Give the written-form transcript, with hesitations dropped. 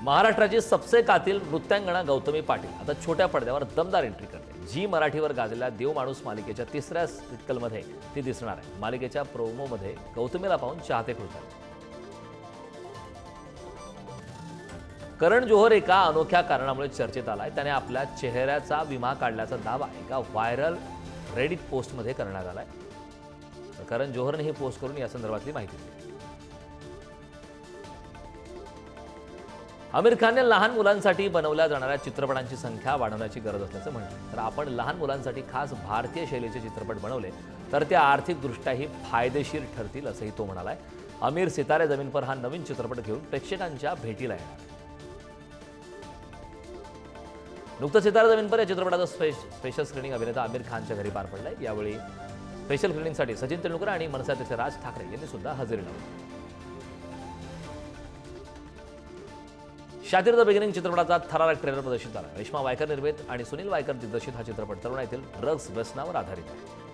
महाराष्ट्राची सबसे कातील नृत्यांगना गौतमी पाटील आता छोट्या पडद्यावर दमदार एंट्री करते। जी मराठीवर गाजलेल्या देव माणूस मालिकेच्या तिसऱ्या सिक्वलमध्ये ती दिसणार आहे। मालिकेच्या प्रोमोमध्ये गौतमीला पाहून चाहते खुश झाले। करण जोहर एका अनोख्या कारणामुळे चर्चेत आलाय। त्याने आपल्या चेहऱ्याचा विमा काढल्याचा दावा एका व्हायरल रेडिट पोस्टमध्ये करण्यात आलाय। करण जोहरने ही पोस्ट करून या संदर्भातली माहिती दिली। आमिर खानने लहान मुलांसाठी बनवल्या जाणाऱ्या चित्रपटांची संख्या वाढवण्याची गरज असल्याचं म्हटलं। तर आपण लहान मुलांसाठी खास भारतीय शैलीचे चित्रपट बनवले तर ते आर्थिकदृष्ट्याही फायदेशीर ठरतील असंही तो म्हणालाय। आमिर सितारे जमीन पर हा नवीन चित्रपट घेऊन प्रेक्षकांच्या भेटीला येणार। नुकतंच सितारे जमीन पर या चित्रपटाचं स्पेशल स्क्रीनिंग अभिनेता आमिर खानच्या घरी पार पडलंय। यावेळी स्पेशल स्क्रीनिंगसाठी सचिन तेंडुलकर आणि मनसेचे राज ठाकरे यांनी सुद्धा हजेरी लावली। शातीर द बिगिनिंग चित्रपटाचा थरारक ट्रेलर प्रदर्शित झाला। रेश्मा वायकर निर्मित आणि सुनील वायकर दिग्दर्शित हा चित्रपट तरुणाईतील ड्रग्स व्यसनावर आधारित आहे।